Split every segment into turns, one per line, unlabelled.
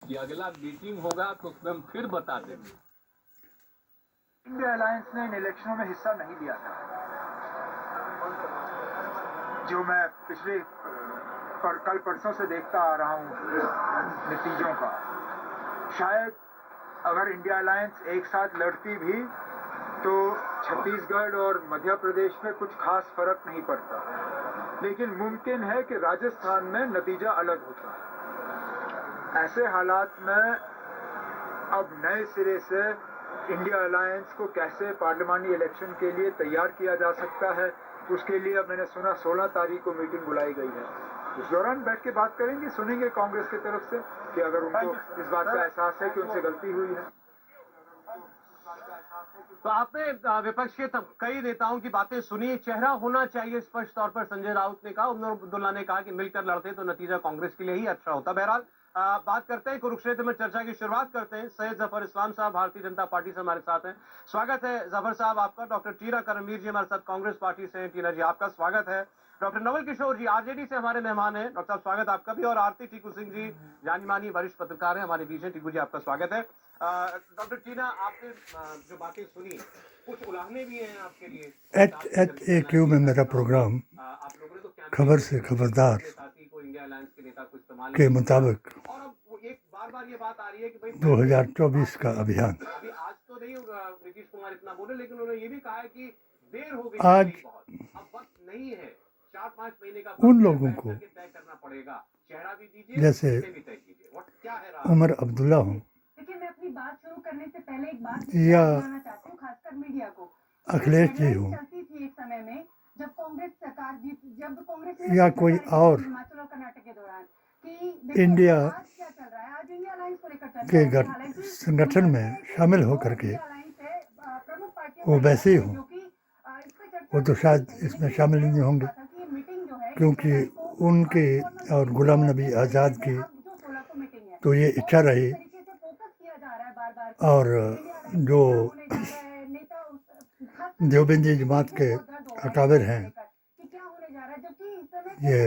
कि अगला मीटिंग होगा तो उसमें हम फिर बता देंगे।
इंडिया अलायंस ने इन इलेक्शनों में हिस्सा नहीं लिया था। जो मैं पिछले कल परसों से देखता आ रहा हूँ नतीजों का, शायद अगर इंडिया अलायंस एक साथ लड़ती भी तो छत्तीसगढ़ और मध्य प्रदेश में कुछ खास फर्क नहीं पड़ता, लेकिन मुमकिन है कि राजस्थान में नतीजा अलग होता। ऐसे हालात में अब नए सिरे से इंडिया अलायंस को कैसे पार्लिमानी इलेक्शन के लिए तैयार किया जा सकता है, उसके लिए अब मैंने सुना 16 तारीख को मीटिंग बुलाई गई है। उस दौरान बैठ के बात करेंगे, सुनेंगे कांग्रेस की तरफ से कि अगर उनको इस बात का एहसास है कि उनसे गलती हुई है।
तो आपने विपक्ष के कई नेताओं की बातें सुनी। चेहरा होना चाहिए स्पष्ट तौर पर संजय राउत ने कहा, उमर अब्दुल्ला ने कहा कि मिलकर लड़ते तो नतीजा कांग्रेस के लिए ही अच्छा होता। बहरहाल बात करते हैं कुरुक्षेत्र में, चर्चा की शुरुआत करते हैं। सैयद जफर इस्लाम साहब भारतीय जनता पार्टी से हमारे साथ हैं, स्वागत है जफर साहब आपका। डॉक्टर टीना करमवीर जी हमारे साथ कांग्रेस पार्टी से हैं, टीना जी आपका स्वागत है। डॉक्टर नवल किशोर जी आरजेडी से हमारे मेहमान हैं, डॉक्टर साहब स्वागत आपका भी। और आरती टीकू सिंह जी जानी मानी वरिष्ठ पत्रकार हैं हमारे बीच हैं, टीकू जी आपका स्वागत है। डॉक्टर टीना, आपने जो बातें सुनी कुछ उलाहने भी हैं आपके लिए।
HHAQ में मेरा प्रोग्राम
आप लोगों ने तो
खबर से खबरदार के मुताबिक
और अब एक बार ये बात आ रही है कि भाई
2024 का अभियान
अभी आज तो नहीं नीतीश कुमार इतना बोले, लेकिन उन्होंने ये भी कहा है कि देर हो गई
आज
बहुत, अब वक्त नहीं है, 4-5 महीने का
उन लोगों को
तय करना पड़ेगा। चेहरा भी दीजिए,
जैसे
भी तय कीजिए। क्या है
उमर अब्दुल्ला हो
देखिए, मैं अपनी बात शुरू करने से पहले एक बात
या
बताना चाहती हूँ, खासकर मीडिया को।
अखिलेश जी हो
चलती थी एक समय में जब कांग्रेस सरकार जब कांग्रेस
या कोई और
हिमाचल और कर्नाटक के दौरान कि
इंडिया
आज क्या चल रहा है, आज इंडिया अलायंस को लेकर
के संगठन में शामिल होकर के
प्रमुख पार्टियों
वो वैसे ही हो,
जो कि
वो तो शायद इसमें शामिल नहीं होंगे,
मीटिंग जो है
क्योंकि उनके और गुलाम नबी आज़ाद की तो ये इच्छा रही। और जो देवबंदी जमात के अकाबिर हैं, ये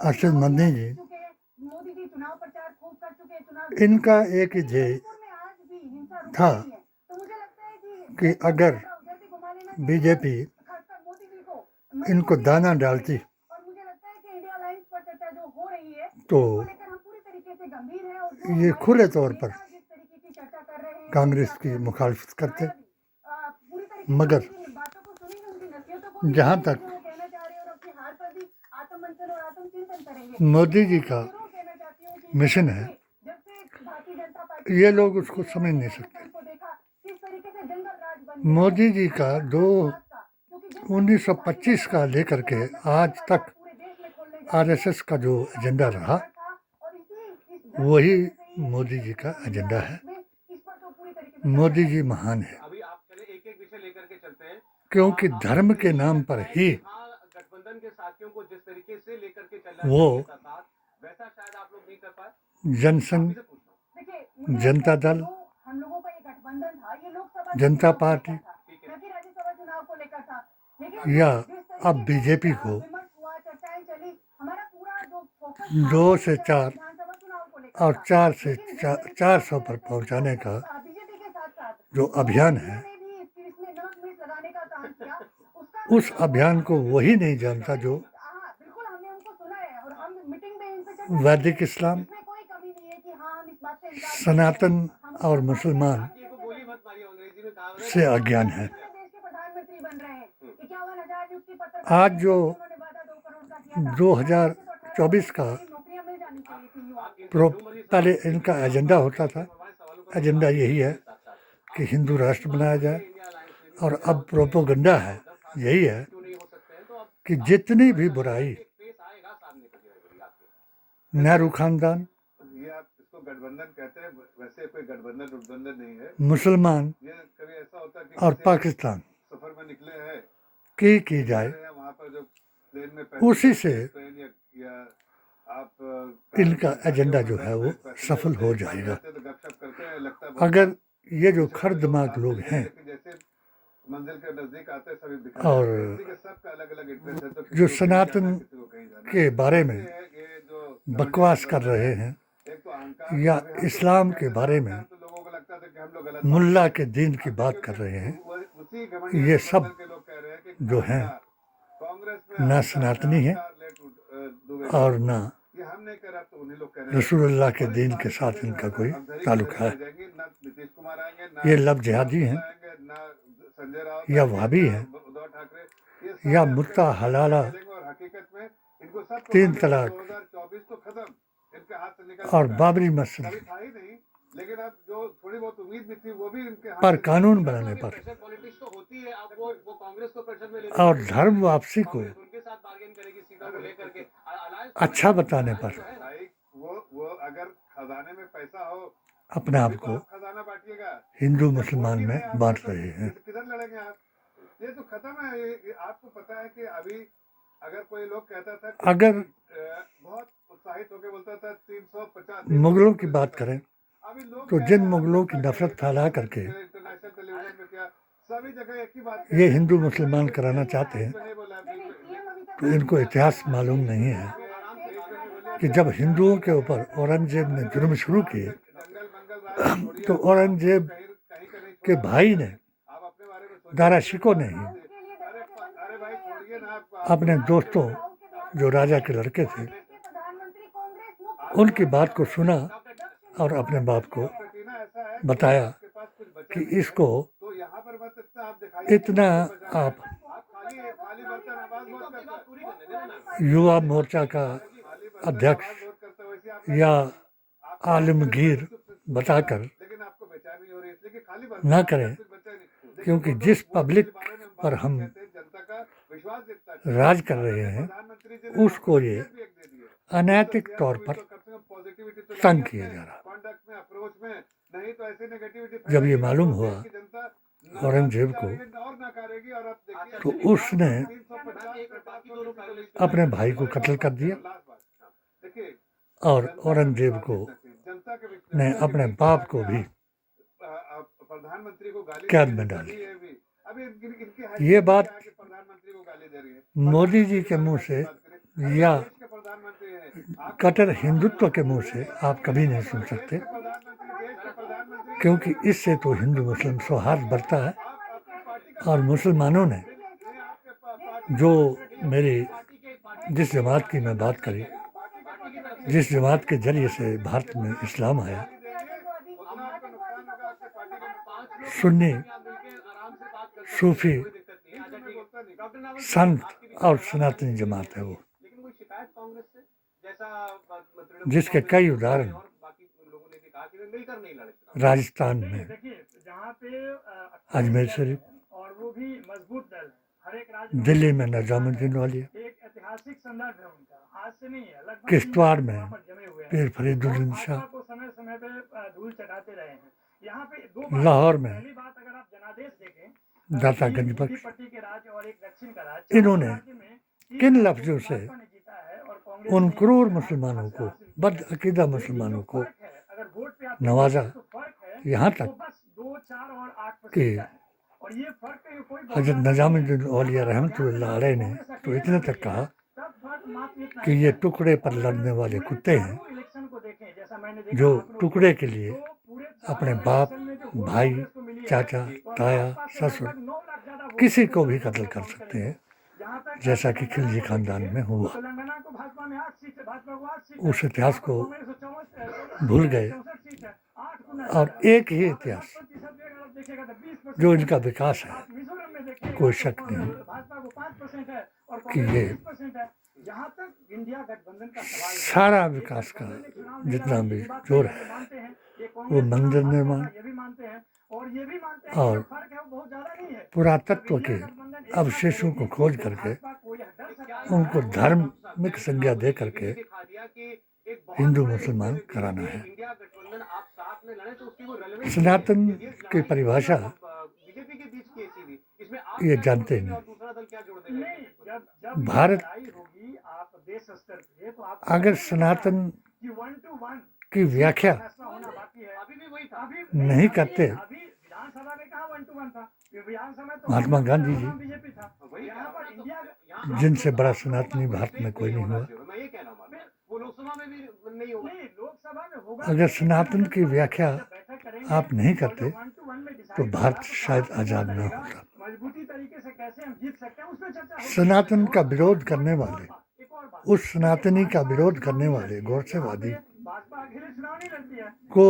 अरशद मदनी जी, इनका एक ही ध्येय था कि अगर बीजेपी इनको दाना डालती तो ये खुले तौर पर कांग्रेस की मुखालफत करते। मगर जहाँ तक मोदी जी का मिशन है, ये लोग उसको समझ नहीं सकते। मोदी जी का 1925 का लेकर के आज तक आरएसएस का जो एजेंडा रहा, वही मोदी जी का एजेंडा है। मोदी जी महान है,
अभी आप चले एक विषय लेकर के चलते हैं,
क्योंकि धर्म के नाम पर ही
गठबंधन के साथियों को जिस तरीके से लेकर के चल
वो
वैसा शायद आप लोग नहीं कर पाए।
जनसंघ, जनता दल,
हम लोगों का ये गठबंधन था, ये लोकसभा
जनता पार्टी
राज्यसभा चुनाव को लेकर था,
या अब बीजेपी को 2 से 4 और 4 से 400 पर पहुंचाने का जो अभियान है, उस अभियान को वही नहीं जानता जो वैदिक इस्लाम, सनातन और मुसलमान से अज्ञान है। आज जो 2024 का पहले इनका एजेंडा होता था, एजेंडा यही है कि हिंदू राष्ट्र बनाया जाए, और अब प्रोपोगंडा है, यही है कि जितनी भी बुराई नेहरू खानदान,
ये आप इसको गठबंधन कहते हैं, वैसे कोई गठबंधन नहीं है।
मुसलमान
ये कभी ऐसा होता है कि
और पाकिस्तान
सफर में निकले हैं
की जाए,
वहाँ पर जो प्लेन में
उसी से
या आप
इनका एजेंडा जो है वो सफल हो जाएगा। अगर ये जो खर दिमाग लोग हैं
मंजिल के नजदीक आते सभी
और
सबका अलग-अलग इंटरेस्ट है, तो
जो सनातन के बारे में बकवास कर रहे हैं,
एक अहंकार
या
अभी हम
इस्लाम
लोग
के
कहते
बारे
थे
में
तो लोगों को लगता था कि हम लोग गलत
मुल्ला के दीन की बात कर रहे हैं,
उसी घमंडी
ये
गठबंधन
सब
के लोग कह रहे हैं कि
जो हैं
कांग्रेस में
ना सनातनी है
दुबे
और ना
ये हम नहीं कह रहा तो उन्हीं लोग कह रहे हैं।
रसूलुल्लाह के
और ये
दीन
सारी
के साथ
चीजें जो
इनका
है ना,
कोई
अब धरी
ताल्लुक
धरी
है।
रह जाएंगी। ना नीतीश कुमार आएंगे, ना
ये लफ्ज जिहादी हैं
आएंगे, ना संजय राउत
या
आएंगे,
वहाबी
ना
हैं
उद्धव ठाकरे, ये
या
सारे
मुर्ता
अपने
हलाला
खेलेंगे और हकीकत में इनको सबको
तीन
मालूम है
तलाक
2024 तो खत्म, इनके हाथ से निकल
और
चुका है।
बाबरी मस्जिद
कभी था ही नहीं, लेकिन अब जो थोड़ी बहुत उम्मीद भी थी वो भी इनके हाथ
पर
से निकल
कानून
चुका है।
बनाने पर
प्रेशर पॉलिटिक्स तो होती है, अब वो कांग्रेस को प्रेशर में लेने
और
की कोशिश
धर्म
करेगी।
वापसी को
कांग्रेस उनके साथ बार्गेन करेगी सीटों को लेकर के अलायंस
अच्छा बताने पर
भाई वो अगर खजाने में पैसा हो
अपने आप
तभी तो
को
आप खजाना बांटिएगा।
हिंदू
जब वोट
मुसलमान
ही
में
नहीं है
बांट
आपका तो
रहे हैं।
किधर लड़ेंगे आप? ये तो खत्म है। ये आपको पता है कि अभी अगर कोई लोग कहता था कि
अगर
बहुत उत्साहित होकर बोलता था 350
मुगलों की बात करें
अभी लोग
तो
कह
जिन
रहे हैं,
मुगलों
आप
की
सबका
नफरत
कहें,
फैला करके
इंटरनेशनल टेलीविजन में क्या सभी जगह एक ही बात कह
ये
रहे हैं।
हिंदू मुसलमान कराना चाहते हैं
नहीं बोला बीच में-
तो इनको इतिहास मालूम नहीं है कि जब हिंदुओं के ऊपर औरंगजेब ने जुर्म शुरू किए
जंगल मंगल राज छोड़िए,
तो औरंगजेब
कहीं कहीं का नहीं
के
छोड़ा।
भाई ने
आप अपने बारे में सोचिए।
दारा शिको ने ही
अरे भाई छोड़िए ना आप
अपने दोस्तों जो राजा के लड़के थे उनकी बात को सुना और अपने बाप को
कटीना ऐसा है
बताया
आपके पास कुछ बचा
कि
नहीं है,
इसको
तो यहाँ पर मत इतना आप दिखाइए
इतना
आप
आप
खाली खाली बर्तन आवाज बहुत करता है,
युवा मोर्चा का
खाली बर्तन
अध्यक्ष
आवाज बहुत करता है, वैसे आप
या आलमगीर बताकर
लेकिन आपको बेचैनी हो रही है इसलिए कि खाली बर्तन
ना
आपके
करें,
कुछ बचा नहीं।
क्योंकि
देखिए,
जिस
वोट के
पब्लिक
बारे में हम
पर
बात
हम
कहते हैं, जनता का विश्वास जितना है।
राज कर रहे हैं
प्रधानमंत्री जी ने
उसको ये
भी एक दे दिए।
अनैतिक
तो
तौर
यार,
पर
कोई तो कम से कम पॉजिटिविटी तो
तंग
लाइए
किया
अपने
जा रहा।
conduct में, approach में, नहीं तो ऐसे नेगेटिविटी
जब ये
फैलाएगी
मालूम
तो
हुआ
देश की जनता
औरंगजेब को
और नकारेगी और अब देखिए
तो उसने
350
अपने भाई को कत्ल कर दिया
देखिए
और औरंगजेब को
जनता के
ने अपने बाप को भी
प्रधानमंत्री को गाली
कैद
दे
में
रही है,
डाल दिया।
अभी इनकी
ये
हैसियत
बात
क्या है कि प्रधानमंत्री को गाली दे रही है।
मोदी जी के मुंह से या
देश के प्रधानमंत्री हैं, आप
कट्टर हिंदुत्व के मुंह से आप कभी नहीं सुन सकते,
प्रधानमंत्री देश के प्रधानमंत्री
क्योंकि इससे तो हिंदू मुस्लिम सौहार्द बढ़ता है। और मुसलमानों ने जो मेरी जिस जमात की मैं बात करी, जिस जमात के जरिए से भारत में इस्लाम आया, सुन्नी, सूफी, संत और सनातनी जमात है वो,
लेकिन कोई शिकायत कांग्रेस से जैसा
जिसके कई उदाहरण
बाकी लोगों ने भी कहा कि वे मिलकर नहीं लड़े चुनाव।
राजस्थान में
देखिए जहाँ पे
अजमेर शरीफ,
और वो भी मजबूत दल है। हर एक राज्य
दिल्ली में निजामुद्दीन वालिया,
एक ऐतिहासिक संदर्भ है उनका, आज से नहीं है, लगभग
किश्तवाड़ में
वहाँ पर जमे हुए हैं।
पीर फरीदुद्दीन शाह,
भाजपा को समय समय पे धूल चटाते रहे हैं। यहाँ पे दो बात,
लाहौर में
पहली बात अगर आप जनादेश देखें,
दातागंज
तीन
बख्श,
पट्टी के राज्य और एक दक्षिण का राज्य,
इन्होंने
राज्य में तीन
किन
राज्यों
लफ्जों से
भाजपा ने जीता है और कांग्रेस
उन
ने
क्रूर
8
मुसलमानों को,
हासिल किया है।
बदअकीदा मुसलमानों को
फर्क है, अगर वोट पे आप
नवाजा,
देखें तो फर्क है,
यहाँ
वो
तक
बस 2, 4 और 8%
कि
का है। और ये फर्क है, कोई बहुत
हजरत
ज्यादा
निजामुद्दीन औलिया रहमतुल्लाह अलैह ने तो इतने तक कहा
तब फर्क मात्र इतना
कि
ही
ये
है।
टुकड़े पर लड़ने वाले
पूरे
कुत्ते हैं,
चारों इलेक्शन को देखें, जैसा मैंने देखा
जो
आंकड़ों
टुकड़े
को,
के लिए
तो पूरे चारों
अपने बाप,
इलेक्शन में जो वोट
भाई,
कांग्रेस को मिली है,
चाचा,
वो
ताया,
भाजपा से
ससुर,
लगभग 9 लाख ज्यादा वोट
किसी को
कांग्रेस
भी
को
कत्ल कर
काउंट
सकते
करेंगे।
हैं,
जहाँ तक
जैसा कि
तेलंगाना
खिलजी
को
खानदान
देखें,
में हुआ।
तो तेलंगाना को भाजपा में 8 सीट है, भाजपा को 8 सीट
उस
है,
इतिहास
वहाँ
को
पर कांग्रेस को 64
भूल गए
64 सीट है, 8 गुना
और
ज्यादा।
एक ही
वहाँ पे
इतिहास
10% अगर आप देखिएगा तो 20%
जो
है।
इनका विकास है,
आप मिजोरम में देखिएगा
कोई
तो
शक नहीं
भाजपा को 5% है और
कि
कांग्रेस
ये
को 20% है। जहाँ तक इंडिया गठबंधन का सवाल है,
सारा विकास का जितना भी जोर है वो मंदिर निर्माण
ये भी मानते हैं और ये भी मानते हैं
और
कि फर्क है वो बहुत ज्यादा नहीं है।
पुरातत्व के अवशेषों को खोज करके उनको धार्मिक संज्ञा दे करके हिंदू मुसलमान कराना है। सनातन की परिभाषा ये जानते नहीं।
नहीं, जब
भारत
लड़ाई होगी आप देश स्तर पे तो आप
अगर सनातन
कि 1 to 1
की व्याख्या
फैसला होना बाकी है। अभी भी वही था, अभी
नहीं करते
अभी विधानसभा में कहा 1 to 1 था, विधानसभा में तो
महात्मा गांधी जी,
बीजेपी था, यहाँ पर इंडिया
जिनसे बड़ा सनातनी भारत में कोई नहीं हुआ,
मैं ये कह रहा हूँ वो लोकसभा में भी नहीं होगा।
नहीं, लोकसभा में
अगर सनातन की व्याख्या आप नहीं करते तो भारत शायद आज़ाद न होता। सनातन का विरोध करने वाले, उस सनातनी का विरोध करने वाले गोरसेवादी को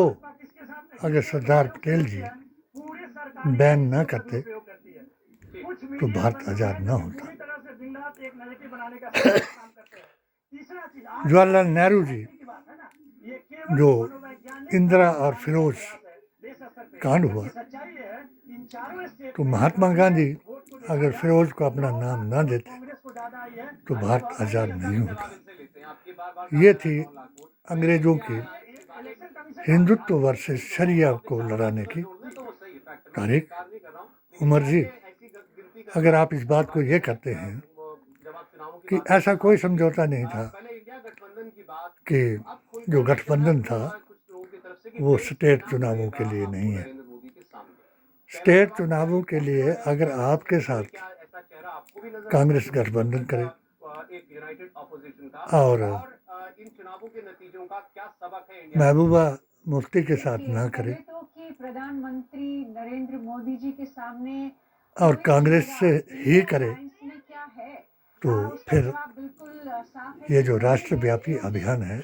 अगर सरदार पटेल जी बैन न करते तो भारत आज़ाद न होता। जवाहरलाल नेहरू जी जो इंदिरा और फिरोज कांड हुआ तो महात्मा गांधी अगर फिरोज को अपना नाम ना देते तो भारत आज़ाद नहीं होता। ये थी अंग्रेजों की हिंदुत्व वर्सेस शरिया को लड़ाने की तारीख। उमर जी, अगर आप इस बात को ये कहते हैं कि ऐसा कोई समझौता नहीं था कि जो गठबंधन था वो स्टेट चुनावों के लिए नहीं है। स्टेट चुनावों के लिए अगर आपके साथ कांग्रेस गठबंधन करे और महबूबा मुफ्ती के साथ ना करे
प्रधानमंत्री नरेंद्र मोदी जी के सामने
और कांग्रेस से ही करे
क्या है
तो फिर ये जो राष्ट्रव्यापी अभियान है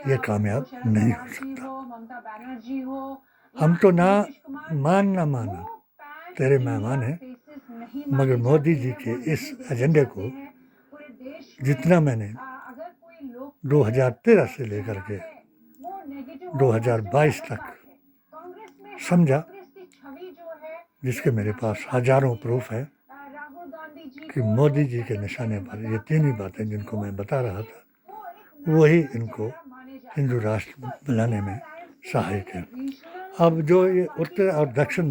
ये कामयाब नहीं हो सकता।
बनर्जी हो,
हम तो ना मान ना माना तेरे मेहमान हैं, मगर मोदी जी के इस एजेंडे को जितना मैंने 2013 से लेकर के 2022 तक समझा, जिसके मेरे पास हजारों प्रूफ है कि मोदी जी के निशाने पर ये तीन ही बातें जिनको मैं बता रहा था वही इनको हिंदू राष्ट्र बनाने में सहायक है। अब जो ये उत्तर और दक्षिण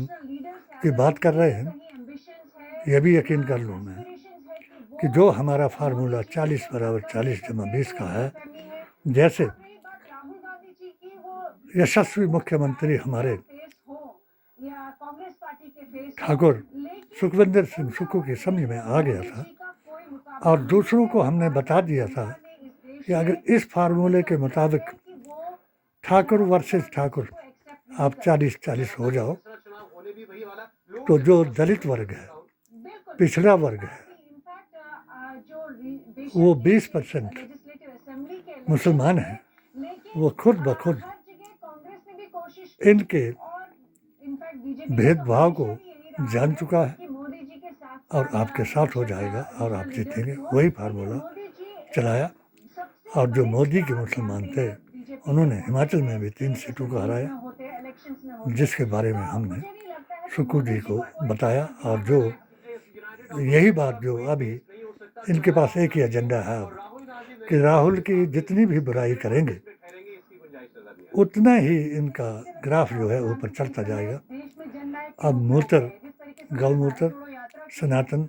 की बात कर रहे हैं, ये भी यकीन कर लूँ मैं कि जो हमारा फार्मूला 40 बराबर 40 जमा 20 का है, जैसे यशस्वी मुख्यमंत्री हमारे ठाकुर सुखविंदर सिंह सुक्खू की समझ में आ गया था और दूसरों को हमने बता दिया था कि अगर इस फार्मूले के मुताबिक ठाकुर वर्सेस ठाकुर आप 40-40 हो जाओ तो जो दलित वर्ग है, पिछड़ा वर्ग है, वो 20% मुसलमान हैं, वो खुद ब खुद इनके भेदभाव को जान चुका है और आपके साथ हो जाएगा और आप जीतेंगे। वही फार्मूला चलाया और जो मोदी के मुसलमान थे उन्होंने हिमाचल में भी 3 सीटों को हराया, जिसके बारे में हमने सुक्खू जी को बताया। और जो यही बात जो अभी इनके पास एक ही एजेंडा है अब कि राहुल की जितनी भी बुराई करेंगे उतना ही इनका ग्राफ जो है ऊपर चढ़ता जाएगा। अब मूत्र, गौमूत्र, सनातन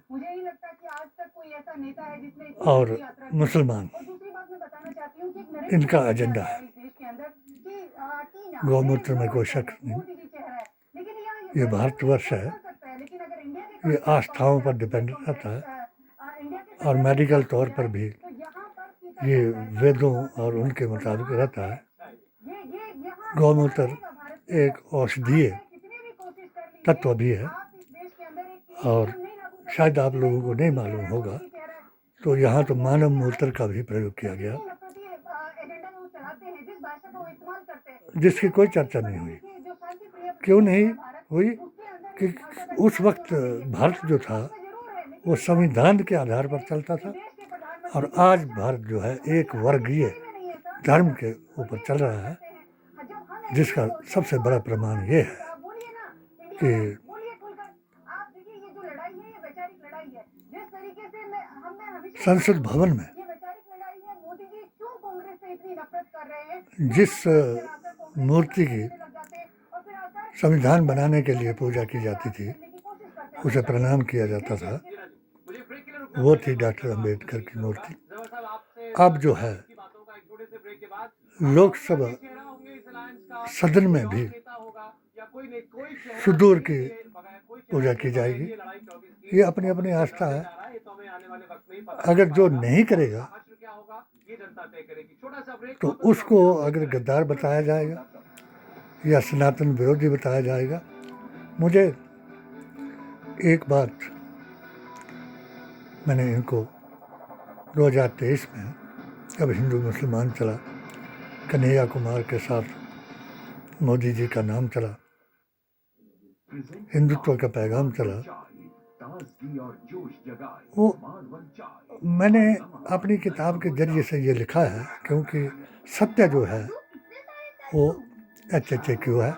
और मुसलमान इनका एजेंडा है। गौमूत्र में कोई शक नहीं, ये भारतवर्ष है, ये आस्थाओं पर डिपेंड रहता है और मेडिकल तौर पर भी ये वेदों और उनके मुताबिक रहता है। गौमूत्र एक औषधीय तत्व भी है और शायद आप लोगों को नहीं मालूम होगा तो यहाँ तो मानव मूत्र का भी प्रयोग किया गया, जिसकी कोई चर्चा नहीं हुई। क्यों नहीं हुई? कि उस वक्त भारत जो था वो संविधान के आधार पर चलता था और आज भारत जो है एक वर्गीय धर्म के ऊपर चल रहा है, जिसका सबसे बड़ा प्रमाण ये है कि संसद भवन में जिस मूर्ति की संविधान बनाने के लिए पूजा की जाती थी, उसे प्रणाम किया जाता था, वो थी डॉक्टर अंबेडकर की मूर्ति। अब जो है लोकसभा सदन में भी सुदूर की पूजा की जाएगी। ये अपनी अपनी आस्था है। अगर जो नहीं करेगा
भारतीय जनता तय करेगी। छोटा सा ब्रेक,
तो उसको अगर गद्दार बताया जाएगा या सनातन विरोधी बताया जाएगा। मुझे एक बात मैंने इनको 2023 में जब हिंदू मुसलमान चला, कन्हैया कुमार के साथ मोदी जी का नाम चला, हिंदुत्व का पैगाम चला, वो मैंने अपनी किताब के जरिए से ये लिखा है, क्योंकि सत्य जो है वो HHAQ है।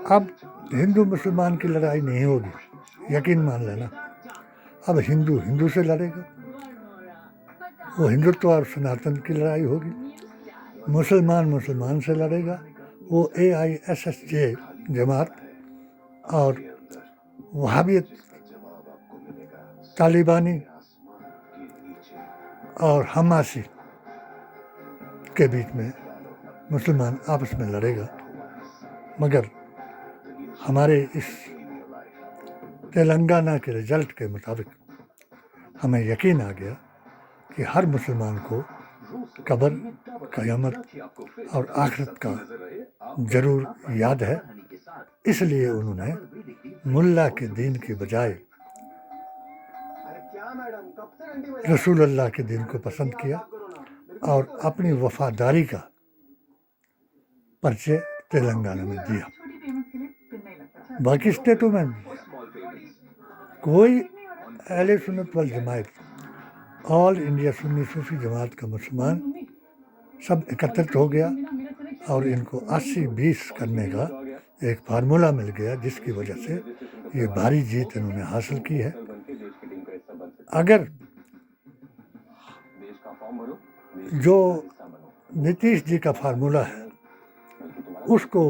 अब हिंदू मुसलमान की लड़ाई नहीं होगी, यकीन मान लेना। अब हिंदू हिंदू से लड़ेगा, वो हिंदुत्व और सनातन की लड़ाई होगी। मुसलमान मुसलमान से लड़ेगा, वो AISSJ जमात और वहाबियत, तालिबानी और हमासी के बीच में मुसलमान आपस में लड़ेगा। मगर हमारे इस तेलंगाना के रिजल्ट के मुताबिक हमें यकीन आ गया कि हर मुसलमान को कब्र, क़यामत और आखिरत का ज़रूर याद है। इसलिए उन्होंने मुल्ला के दीन की बजाय रसूलुल्लाह के दीन को पसंद किया और अपनी वफादारी का परिचय तेलंगाना में दिया। बाकी स्टेटों में कोई अहले सुन्नत वल जमात, ऑल इंडिया सुन्नी सूफी जमात का मुसलमान सब एकत्रित हो गया और इनको 80-20 करने का एक फार्मूला मिल गया, जिसकी वजह से ये भारी जीत इन्होंने हासिल की है। अगर जो नीतीश जी का फार्मूला है उसको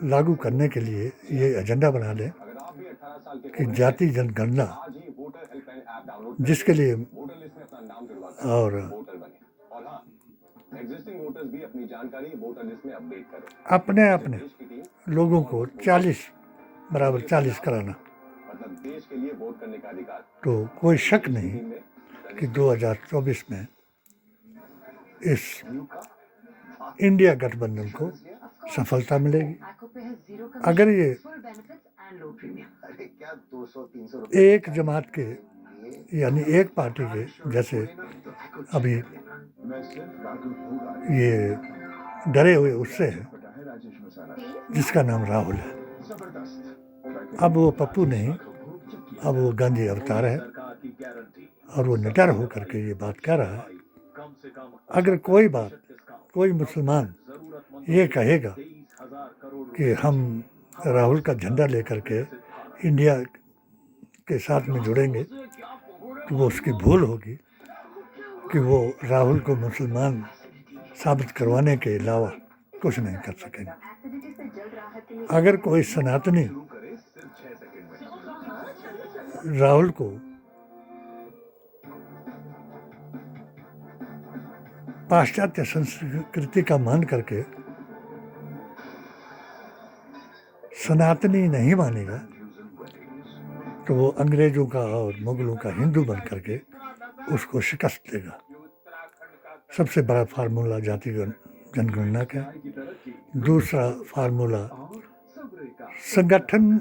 लागू करने के लिए ये एजेंडा बना लें कि जाति जनगणना, जिसके लिए और अपने अपने लोगों को 40 बराबर 40 कराना, तो कोई शक नहीं कि 2024 में इस इंडिया गठबंधन को सफलता मिलेगी। अगर ये एक जमात के यानी एक पार्टी के, जैसे अभी ये डरे हुए उससे है जिसका नाम राहुल है, अब वो पप्पू नहीं, अब वो गांधी अवतार है और वो निडर होकर के ये बात कह रहा है। अगर कोई मुसलमान ये कहेगा कि हम राहुल का झंडा लेकर के इंडिया के साथ में जुड़ेंगे, तो वो उसकी भूल होगी कि वो राहुल को मुसलमान साबित करवाने के अलावा कुछ नहीं कर सकेंगे। अगर कोई सनातनी राहुल को पाश्चात्य संस्कृति का मान करके सनातनी नहीं मानेगा, तो वो अंग्रेजों का और मुगलों का हिंदू बन करके उसको शिकस्त देगा। सबसे बड़ा फार्मूला जाति जनगणना का। दूसरा फार्मूला संगठन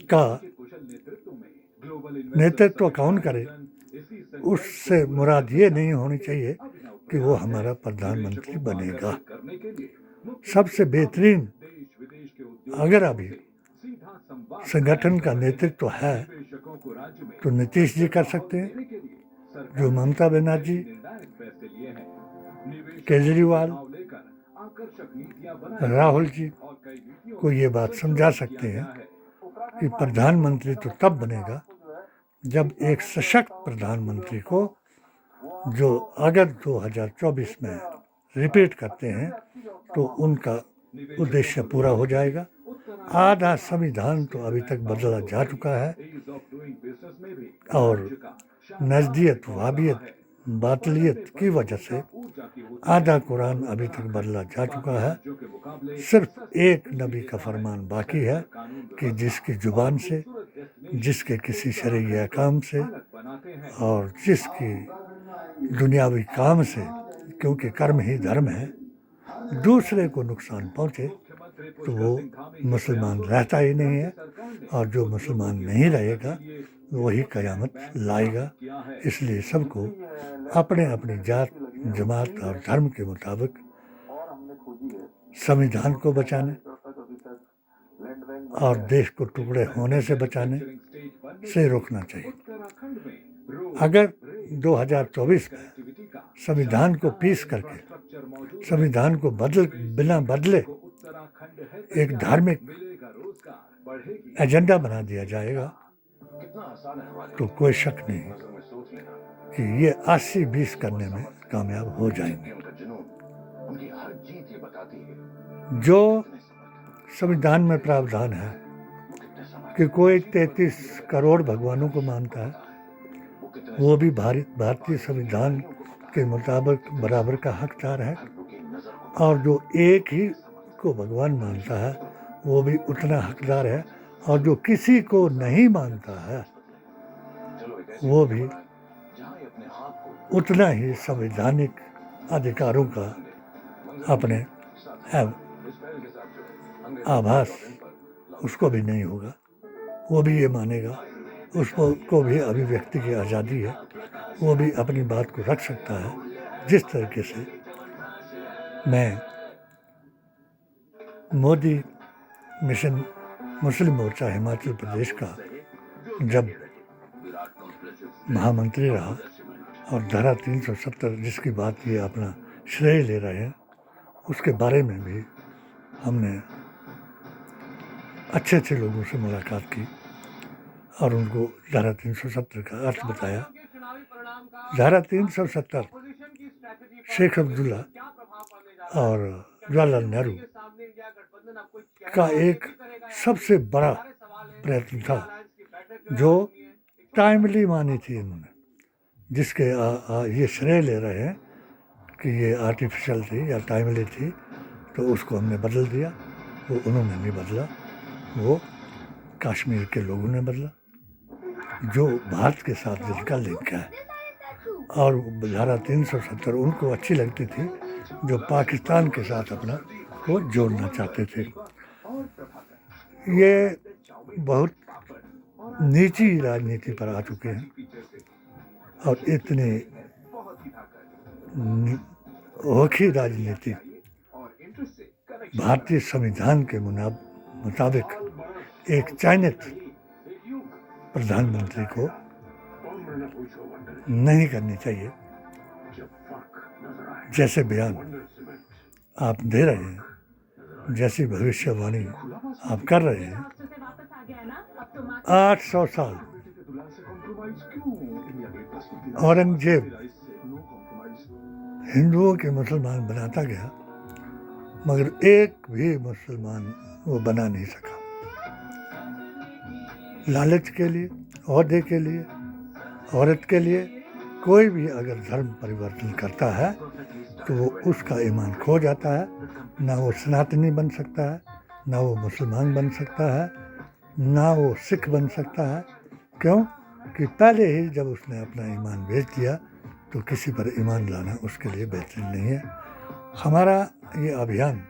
का नेतृत्व कौन करे, उससे मुराद ये नहीं होनी चाहिए कि वो हमारा प्रधानमंत्री बनेगा। सबसे बेहतरीन अगर अभी संगठन का नेतृत्व है तो नीतीश जी कर सकते हैं, जो ममता बनर्जी, केजरीवाल, राहुल जी को ये बात समझा सकते हैं कि प्रधानमंत्री तो तब बनेगा जब एक सशक्त प्रधानमंत्री को, जो अगर 2024 में रिपीट करते हैं तो उनका उद्देश्य पूरा हो जाएगा। आधा संविधान तो अभी तक बदला जा चुका है और नजदियत, वहाबियत, बातलियत की वजह से आधा कुरान अभी तक बदला जा चुका है। सिर्फ एक नबी का फरमान बाकी है कि जिसकी जुबान से, जिसके किसी शरई अहकाम से और जिसकी दुनियावी काम से, क्योंकि कर्म ही धर्म है, दूसरे को नुकसान पहुंचे तो वो मुसलमान रहता ही नहीं है, और जो मुसलमान नहीं रहेगा वही कयामत लाएगा। इसलिए सबको अपने अपनी जात, जमात और धर्म के मुताबिक संविधान को बचाने और देश को टुकड़े होने से बचाने से रोकना चाहिए। अगर 2024 में संविधान को पीस करके, संविधान को बिना बदले एक धार्मिक एजेंडा बना दिया जाएगा तो कोई शक नहीं कि ये 80-20 करने में कामयाब हो जाएंगे। जो संविधान में प्रावधान है कि कोई 33 करोड़ भगवानों को मानता है, वो भी भारतीय संविधान के मुताबिक बराबर का हकदार है, और जो एक ही को भगवान मानता है वो भी उतना हकदार है, और जो किसी को नहीं मानता है वो भी उतना ही संवैधानिक अधिकारों का अपने आभास उसको भी नहीं होगा। वो भी ये मानेगा, उसको भी अभिव्यक्ति की आज़ादी है, वो भी अपनी बात को रख सकता है। जिस तरीके से मैं मोदी मिशन मुस्लिम मोर्चा हिमाचल प्रदेश का जब महामंत्री रहा और धारा 370 जिसकी बात ये अपना श्रेय ले रहे हैं, उसके बारे में भी हमने अच्छे अच्छे लोगों से मुलाकात की और उनको धारा 370 का अर्थ बताया। धारा 370 शेख अब्दुल्ला और जवाहरलाल नेहरू का एक सबसे बड़ा प्रयत्न था जो टाइमली मानी थी इन्होंने, जिसके ये श्रेय ले रहे हैं कि ये आर्टिफिशियल थी या टाइमली थी, तो उसको हमने बदल दिया। वो उन्होंने नहीं बदला, वो कश्मीर के लोगों ने बदला, जो भारत के साथ जिनका लिंक है। और धारा 370 उनको अच्छी लगती थी जो पाकिस्तान के साथ अपना को जोड़ना चाहते थे। ये बहुत नीची राजनीति पर आ चुके हैं और इतनी ओखी राजनीति भारतीय संविधान के मुताबिक एक चयनित प्रधानमंत्री को नहीं करनी चाहिए। जैसे बयान आप दे रहे हैं, जैसी भविष्यवाणी आप कर रहे हैं, 800 साल औरंगजेब हिंदुओं के मुसलमान बनाता गया, मगर एक भी मुसलमान वो बना नहीं सका। लालच के लिए, ओहदे के लिए, औरत के लिए कोई भी अगर धर्म परिवर्तन करता है तो वो उसका ईमान खो जाता है। ना वो सनातनी बन सकता है, ना वो मुसलमान बन सकता है, ना वो सिख बन सकता है। क्यों कि पहले ही जब उसने अपना ईमान बेच दिया तो किसी पर ईमान लाना उसके लिए बेहतरीन नहीं है। हमारा ये अभियान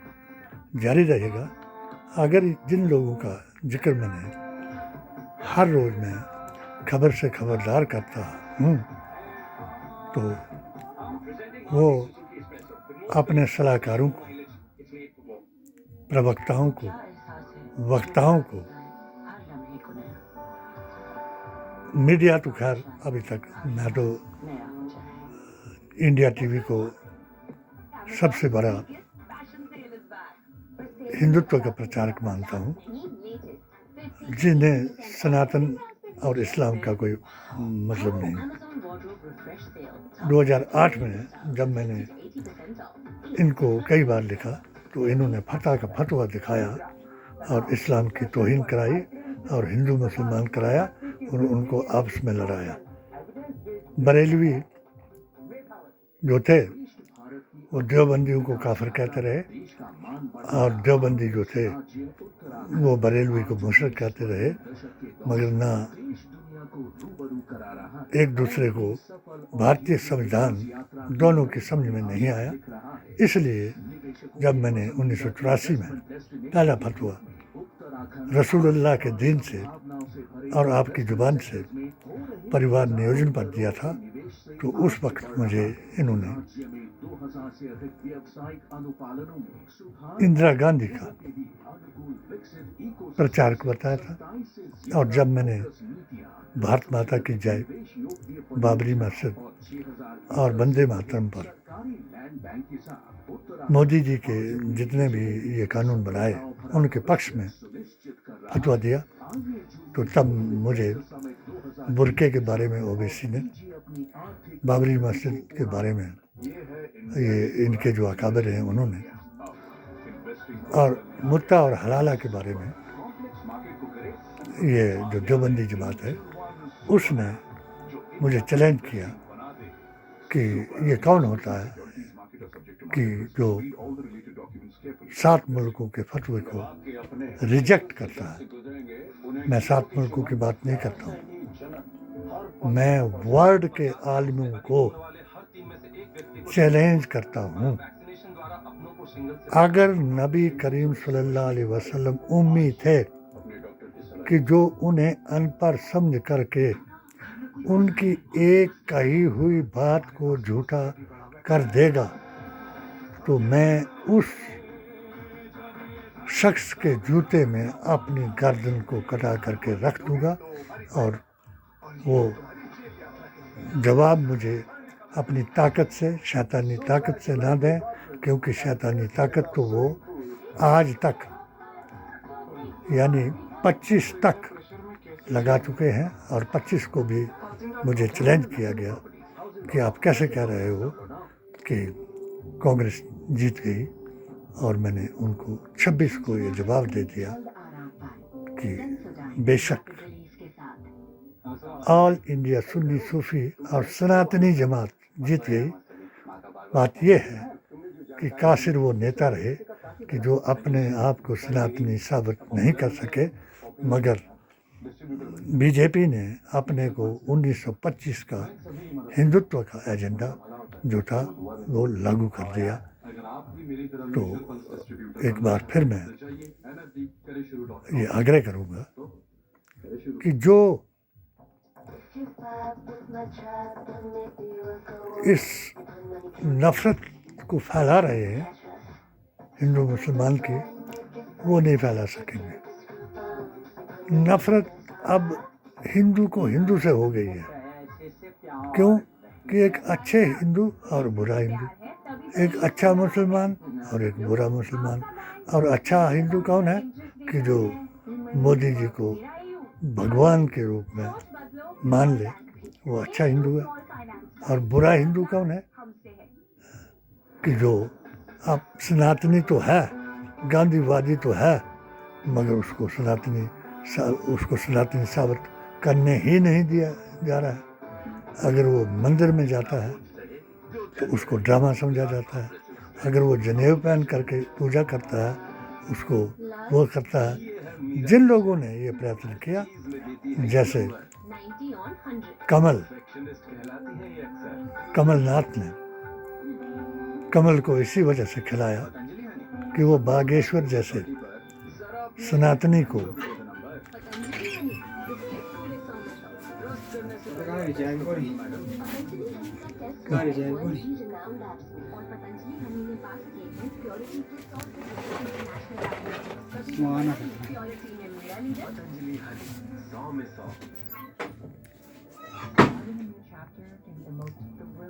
जारी रहेगा। अगर जिन लोगों का जिक्र मैंने हर रोज़ मैं खबर से खबरदार करता हूँ तो वो अपने सलाहकारों को, प्रवक्ताओं को, वक्ताओं को, मीडिया तो खैर अभी तक मैं तो इंडिया टीवी को सबसे बड़ा हिंदुत्व का प्रचारक मानता हूँ, जिन्हें सनातन और इस्लाम का कोई मतलब नहीं। 2008 में जब मैंने इनको कई बार लिखा तो इन्होंने फतवा दिखाया और इस्लाम की तौहीन कराई और हिंदू मुसलमान कराया और उनको आपस में लड़ाया। बरेलवी जो थे वो देवबंदियों को काफिर कहते रहे और देवबंदी जो थे वो बरेलवी को मुशरिक कहते रहे, मगर ना एक दूसरे को भारतीय संविधान दोनों की समझ में नहीं आया। इसलिए जब मैंने 1984 में पहला फतवा रसूलुल्लाह के दीन से और आपकी ज़ुबान से परिवार नियोजन पर दिया था, तो उस वक्त मुझे इन्होंने इंदिरा गांधी का प्रचारक बताया था। और जब मैंने भारत माता की जय, बाबरी मस्जिद और वंदे मातरम पर मोदी जी के जितने भी ये कानून बनाए उनके पक्ष में फतवा दिया, तो तब मुझे बुरके के बारे में ओवैसी ने, बाबरी मस्जिद के बारे में ये इनके जो अकाबिर हैं उन्होंने, और मुत्ता और हलाला के बारे में ये जो देवबंदी जमात है उसने मुझे चैलेंज किया कि ये कौन होता है कि जो 7 मुल्कों के फतवे को रिजेक्ट करता है। मैं 7 मुल्कों की बात नहीं करता हूँ, मैं वर्ल्ड के आलिमों को चैलेंज करता हूँ। अगर नबी करीम सल्लल्लाहु अलैहि वसल्लम उम्मी थे कि जो उन्हें अनपढ़ समझ करके उनकी एक कही हुई बात को झूठा कर देगा, तो मैं उस शख्स के जूते में अपनी गर्दन को कटा करके रख दूंगा। और वो जवाब मुझे अपनी ताकत से, शैतानी ताकत से ना दें, क्योंकि शैतानी ताकत तो वो आज तक यानी 25 तक लगा चुके हैं। और 25 को भी मुझे चैलेंज किया गया कि आप कैसे कह रहे हो कि कांग्रेस जीत गई, और मैंने उनको 26 को ये जवाब दे दिया कि बेशक ऑल इंडिया सुन्नी सूफी और सनातनी जमात जीत गई। बात यह है कि कासिर वो नेता रहे कि जो अपने आप को सनातनी साबित नहीं कर सके, मगर बीजेपी ने अपने को 1925 का हिंदुत्व का एजेंडा जो था वो लागू कर दिया। तो एक बार फिर मैं ये आग्रह करूँगा कि जो इस नफरत को फैला रहे हैं हिंदू मुसलमान की, वो नहीं फैला सकेंगे। नफरत अब हिंदू को हिंदू से हो गई है। क्यों? कि एक अच्छे हिंदू और बुरा हिंदू, एक अच्छा मुसलमान और एक बुरा मुसलमान। और अच्छा हिंदू कौन है कि जो मोदी जी को भगवान के रूप में मान ले, वो अच्छा हिंदू है। और बुरा हिंदू कौन है कि जो अब सनातनी तो है, गांधीवादी तो है, मगर उसको सनातनी साबित करने ही नहीं दिया जा रहा है। अगर वो मंदिर में जाता है तो उसको ड्रामा समझा जाता है। अगर वो जनेऊ पहन करके पूजा करता है, उसको वो करता है। जिन लोगों ने ये प्रयत्न किया, जैसे कमलनाथ ने कमल को इसी वजह से खिलाया कि वो बागेश्वर जैसे सनातनी को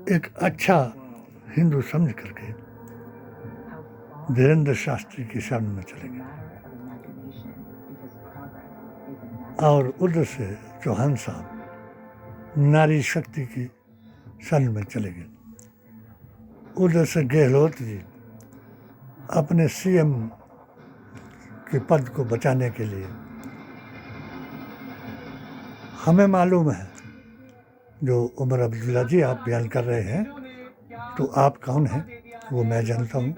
एक अच्छा हिंदू समझ करके धीरेन्द्र शास्त्री की शरण में चले गए, और उधर से चौहान साहब नारी शक्ति की शरण में चले गए। उधर से गहलोत जी अपने सीएम के पद को बचाने के लिए, हमें मालूम है जो उमर अब्दुल्ला जी आप बयान कर रहे हैं, तो आप कौन हैं वो मैं जानता हूँ,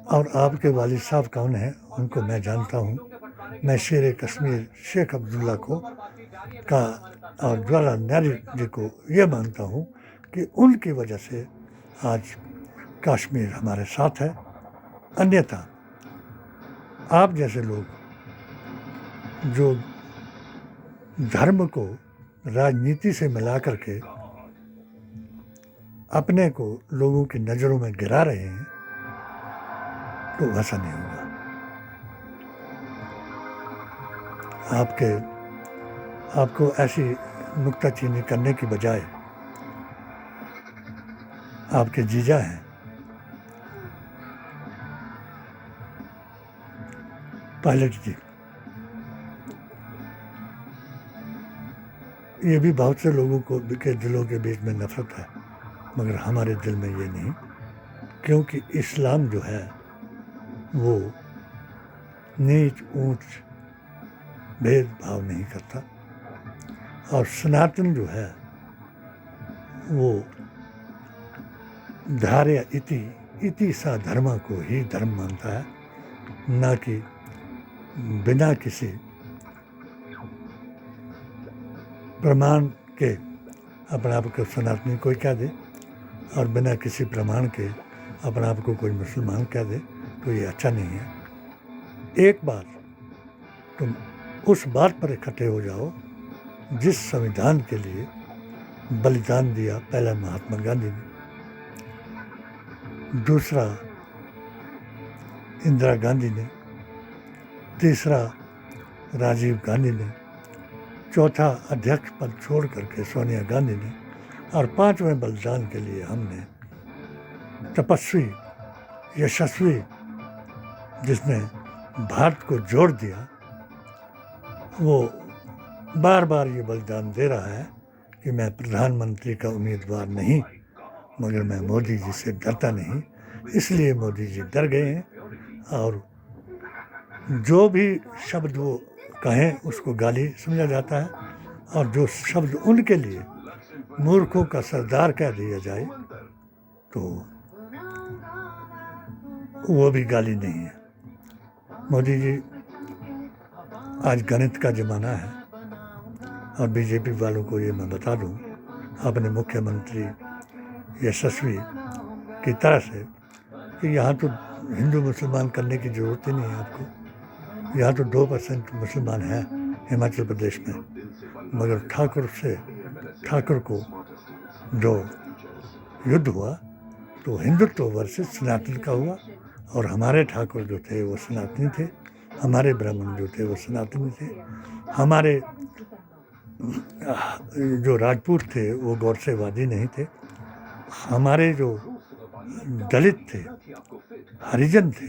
और आपके वालिद साहब कौन हैं उनको मैं जानता हूँ। मैं शेर कश्मीर शेख अब्दुल्ला को का और जवाहरलाल नेहरू जी को ये मानता हूँ कि उनकी वजह से आज कश्मीर हमारे साथ है। अन्यथा आप जैसे लोग जो धर्म को राजनीति से मिला करके अपने को लोगों की नज़रों में गिरा रहे हैं, तो ऐसा नहीं होगा। आपको ऐसी नुक्ताचीनी करने की बजाय आपके जीजा हैं पायलट जी, ये भी बहुत से लोगों को के दिलों के बीच में नफरत है, मगर हमारे दिल में ये नहीं, क्योंकि इस्लाम जो है वो नीच ऊंच भेदभाव नहीं करता, और सनातन जो है वो धार्य इति सा धर्म को ही धर्म मानता है, ना कि बिना किसी प्रमाण के अपने आप को सनातनी कोई कह दे और बिना किसी प्रमाण के अपने आप को कोई मुसलमान कह दे, तो ये अच्छा नहीं है। एक बार तुम उस बात पर इकट्ठे हो जाओ जिस संविधान के लिए बलिदान दिया पहला महात्मा गांधी ने, दूसरा इंदिरा गांधी ने, तीसरा राजीव गांधी ने, चौथा अध्यक्ष पद छोड़ करके सोनिया गांधी ने, और पांचवें बलिदान के लिए हमने तपस्वी यशस्वी जिसने भारत को जोड़ दिया, वो बार बार ये बलिदान दे रहा है कि मैं प्रधानमंत्री का उम्मीदवार नहीं, मगर मैं मोदी जी से डरता नहीं, इसलिए मोदी जी डर गए हैं। और जो भी शब्द वो कहें उसको गाली समझा जाता है, और जो शब्द उनके लिए मूर्खों का सरदार कह दिया जाए तो वो भी गाली नहीं है। मोदी जी आज गणित का ज़माना है, और बीजेपी वालों को ये मैं बता दूं, अपने मुख्यमंत्री यशस्वी की तरह से, कि यहाँ तो हिंदू मुसलमान करने की ज़रूरत ही नहीं है आपको। यहाँ तो 2% मुसलमान हैं हिमाचल प्रदेश में, मगर ठाकुर को जो युद्ध हुआ तो हिंदुत्व वर्सेस सनातन का हुआ, और हमारे ठाकुर जो थे वो सनातनी थे, हमारे ब्राह्मण जो थे वो सनातनी थे, हमारे जो राजपूत थे वो गौरसेवादी नहीं थे, हमारे जो दलित थे, हरिजन थे,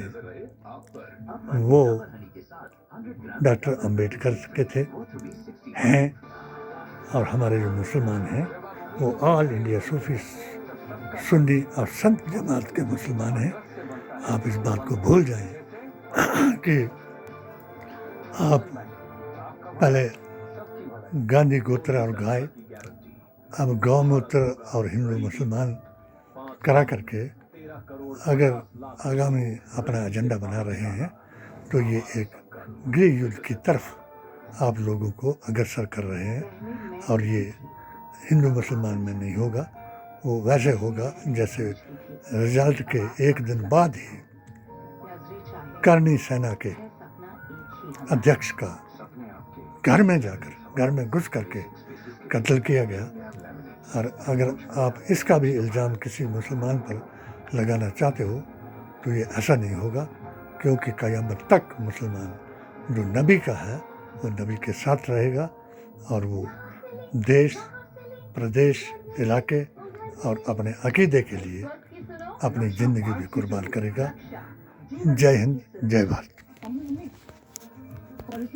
वो डॉक्टर अंबेडकर के थे हैं, और हमारे जो मुसलमान हैं वो ऑल इंडिया सूफी सुन्नी और संत जमात के मुसलमान हैं। आप इस बात को भूल जाएं कि आप पहले गांधी गोत्र और गाय, अब गौमूत्र और हिंदू मुसलमान करा करके अगर आगामी अपना एजेंडा बना रहे हैं, तो ये एक गृह युद्ध की तरफ आप लोगों को अग्रसर कर रहे हैं। और ये हिंदू मुसलमान में नहीं होगा, वो वैसे होगा जैसे रिजल्ट के एक दिन बाद ही करनी सेना के अध्यक्ष का घर में जाकर, घर में घुस करके कत्ल किया गया। और अगर आप इसका भी इल्ज़ाम किसी मुसलमान पर लगाना चाहते हो तो ये ऐसा नहीं होगा, क्योंकि क़यामत तक मुसलमान जो नबी का है वो नबी के साथ रहेगा, और वो देश, प्रदेश, इलाके और अपने अकीदे के लिए अपनी ज़िंदगी भी कुर्बान करेगा। जय हिंद, जय भारत।